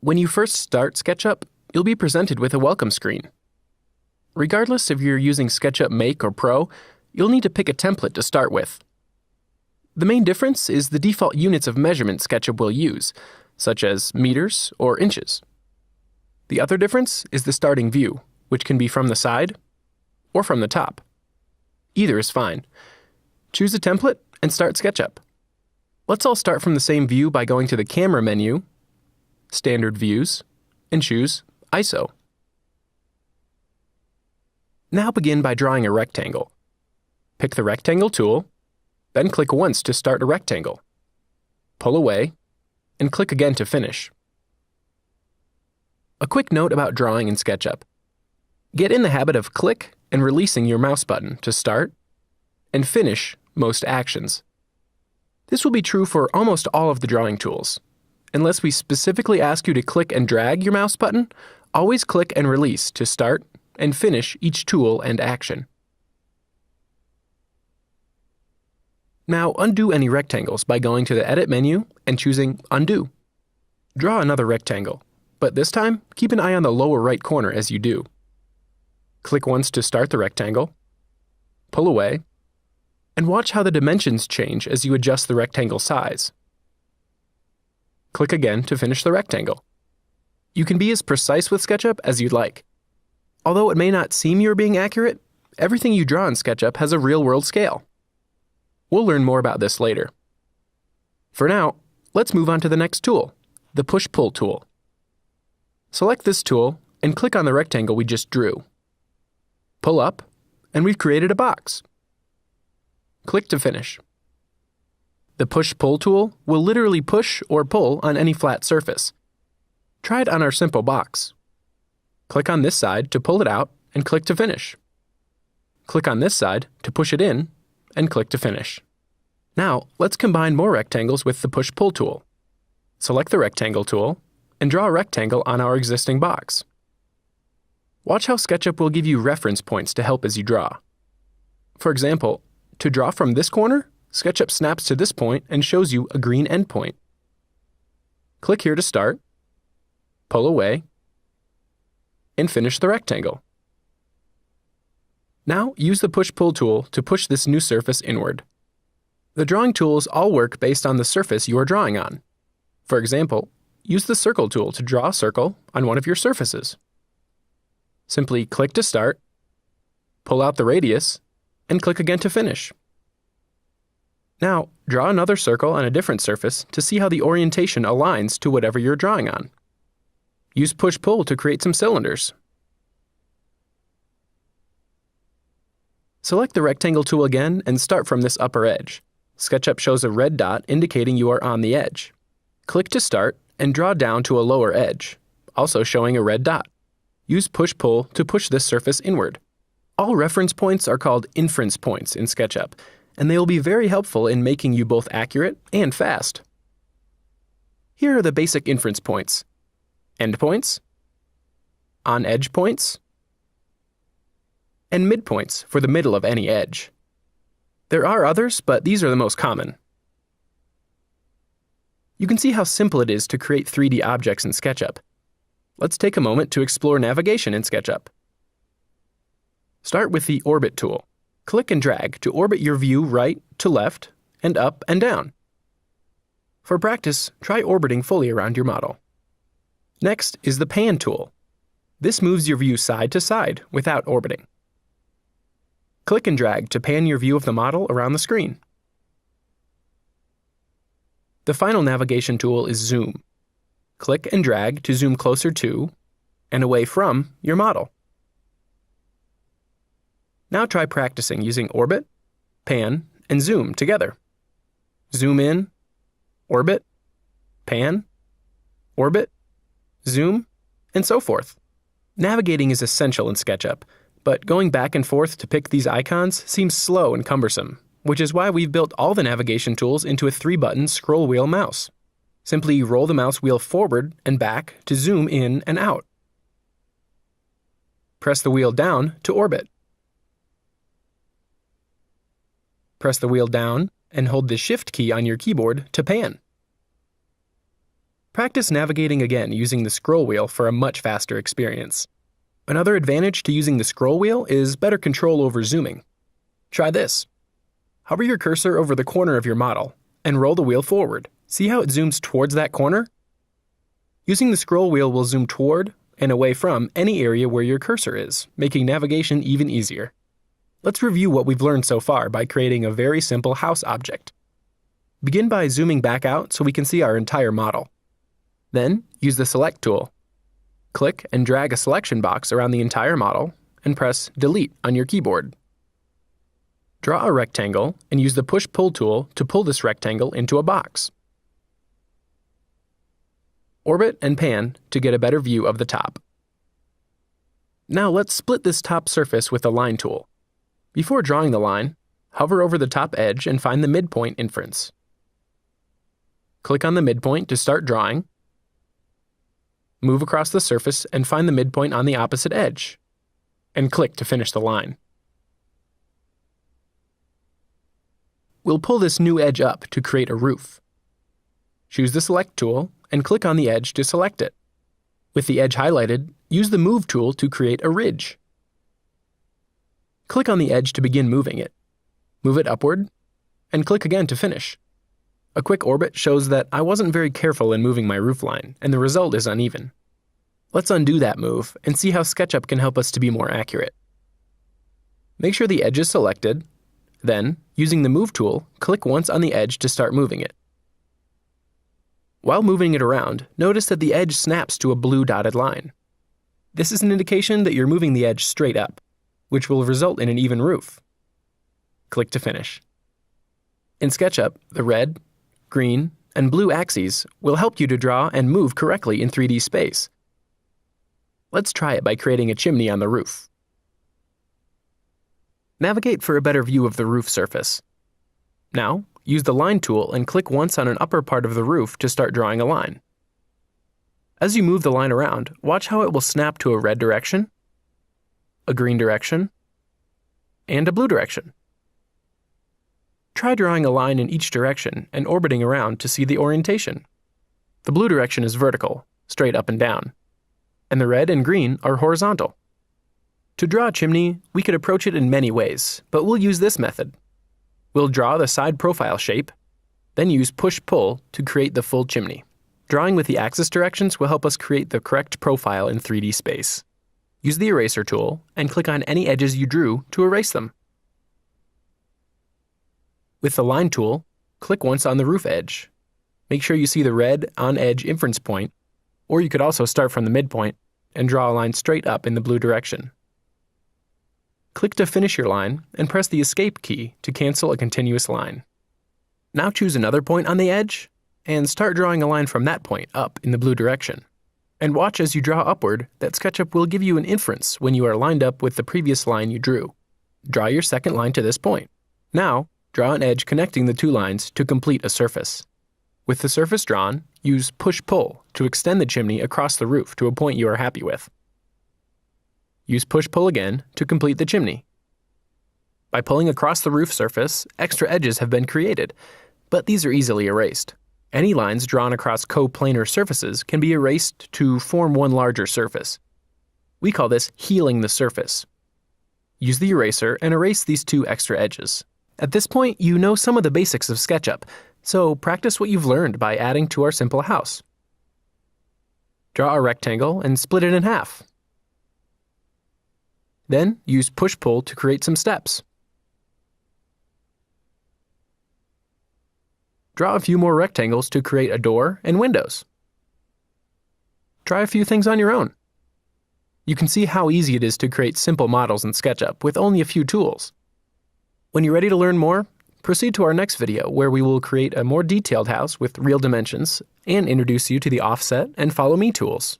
When you first start SketchUp, you'll be presented with a welcome screen. Regardless if you're using SketchUp Make or Pro, you'll need to pick a template to start with. The main difference is the default units of measurement SketchUp will use, such as meters or inches. The other difference is the starting view, which can be from the side or from the top. Either is fine. Choose a template and start SketchUp. Let's all start from the same view by going to the Camera menu, Standard Views, and choose ISO. Now begin by drawing a rectangle. Pick the Rectangle tool, then click once to start a rectangle. Pull away, and click again to finish. A quick note about drawing in SketchUp. Get in the habit of click and releasing your mouse button to start and finish most actions. This will be true for almost all of the drawing tools. Unless we specifically ask you to click and drag your mouse button, always click and release to start and finish each tool and action. Now undo any rectangles by going to the Edit menu and choosing Undo. Draw another rectangle, but this time keep an eye on the lower right corner as you do. Click once to start the rectangle, pull away, and watch how the dimensions change as you adjust the rectangle size. Click again to finish the rectangle. You can be as precise with SketchUp as you'd like. Although it may not seem you're being accurate, everything you draw in SketchUp has a real-world scale. We'll learn more about this later. For now, let's move on to the next tool, the Push-Pull tool. Select this tool and click on the rectangle we just drew. Pull up, and we've created a box. Click to finish. The Push-Pull tool will literally push or pull on any flat surface. Try it on our simple box. Click on this side to pull it out and click to finish. Click on this side to push it in and click to finish. Now, let's combine more rectangles with the Push-Pull tool. Select the Rectangle tool and draw a rectangle on our existing box. Watch how SketchUp will give you reference points to help as you draw. For example, to draw from this corner, SketchUp snaps to this point and shows you a green endpoint. Click here to start, pull away, and finish the rectangle. Now use the Push-Pull tool to push this new surface inward. The drawing tools all work based on the surface you are drawing on. For example, use the Circle tool to draw a circle on one of your surfaces. Simply click to start, pull out the radius, and click again to finish. Now, draw another circle on a different surface to see how the orientation aligns to whatever you're drawing on. Use Push-Pull to create some cylinders. Select the Rectangle tool again and start from this upper edge. SketchUp shows a red dot indicating you are on the edge. Click to start and draw down to a lower edge, also showing a red dot. Use Push-Pull to push this surface inward. All reference points are called inference points in SketchUp, and they will be very helpful in making you both accurate and fast. Here are the basic inference points: endpoints, on-edge points, and midpoints for the middle of any edge. There are others, but these are the most common. You can see how simple it is to create 3D objects in SketchUp. Let's take a moment to explore navigation in SketchUp. Start with the Orbit tool. Click and drag to orbit your view right to left and up and down. For practice, try orbiting fully around your model. Next is the Pan tool. This moves your view side to side without orbiting. Click and drag to pan your view of the model around the screen. The final navigation tool is Zoom. Click and drag to zoom closer to and away from your model. Now try practicing using Orbit, Pan, and Zoom together. Zoom in, Orbit, Pan, Orbit, Zoom, and so forth. Navigating is essential in SketchUp, but going back and forth to pick these icons seems slow and cumbersome, which is why we've built all the navigation tools into a 3-button scroll wheel mouse. Simply roll the mouse wheel forward and back to zoom in and out. Press the wheel down to orbit. Press the wheel down and hold the Shift key on your keyboard to pan. Practice navigating again using the scroll wheel for a much faster experience. Another advantage to using the scroll wheel is better control over zooming. Try this. Hover your cursor over the corner of your model and roll the wheel forward. See how it zooms towards that corner? Using the scroll wheel will zoom toward and away from any area where your cursor is, making navigation even easier. Let's review what we've learned so far by creating a very simple house object. Begin by zooming back out so we can see our entire model. Then, use the Select tool. Click and drag a selection box around the entire model and press Delete on your keyboard. Draw a rectangle and use the Push-Pull tool to pull this rectangle into a box. Orbit and pan to get a better view of the top. Now let's split this top surface with the Line tool. Before drawing the line, hover over the top edge and find the midpoint inference. Click on the midpoint to start drawing. Move across the surface and find the midpoint on the opposite edge, and click to finish the line. We'll pull this new edge up to create a roof. Choose the Select tool and click on the edge to select it. With the edge highlighted, use the Move tool to create a ridge. Click on the edge to begin moving it. Move it upward, and click again to finish. A quick orbit shows that I wasn't very careful in moving my roofline, and the result is uneven. Let's undo that move and see how SketchUp can help us to be more accurate. Make sure the edge is selected. Then, using the Move tool, click once on the edge to start moving it. While moving it around, notice that the edge snaps to a blue dotted line. This is an indication that you're moving the edge straight up, which will result in an even roof. Click to finish. In SketchUp, the red, green, and blue axes will help you to draw and move correctly in 3D space. Let's try it by creating a chimney on the roof. Navigate for a better view of the roof surface. Now, use the Line tool and click once on an upper part of the roof to start drawing a line. As you move the line around, watch how it will snap to a red direction, a green direction, and a blue direction. Try drawing a line in each direction and orbiting around to see the orientation. The blue direction is vertical, straight up and down, and the red and green are horizontal. To draw a chimney, we could approach it in many ways, but we'll use this method. We'll draw the side profile shape, then use Push-Pull to create the full chimney. Drawing with the axis directions will help us create the correct profile in 3D space. Use the Eraser tool and click on any edges you drew to erase them. With the Line tool, click once on the roof edge. Make sure you see the red on-edge inference point, or you could also start from the midpoint and draw a line straight up in the blue direction. Click to finish your line and press the Escape key to cancel a continuous line. Now choose another point on the edge and start drawing a line from that point up in the blue direction. And watch as you draw upward that SketchUp will give you an inference when you are lined up with the previous line you drew. Draw your second line to this point. Now, draw an edge connecting the two lines to complete a surface. With the surface drawn, use Push-Pull to extend the chimney across the roof to a point you are happy with. Use Push-Pull again to complete the chimney. By pulling across the roof surface, extra edges have been created, but these are easily erased. Any lines drawn across coplanar surfaces can be erased to form one larger surface. We call this healing the surface. Use the eraser and erase these two extra edges. At this point, you know some of the basics of SketchUp, so practice what you've learned by adding to our simple house. Draw a rectangle and split it in half. Then use Push-Pull to create some steps. Draw a few more rectangles to create a door and windows. Try a few things on your own. You can see how easy it is to create simple models in SketchUp with only a few tools. When you're ready to learn more, proceed to our next video where we will create a more detailed house with real dimensions and introduce you to the offset and follow me tools.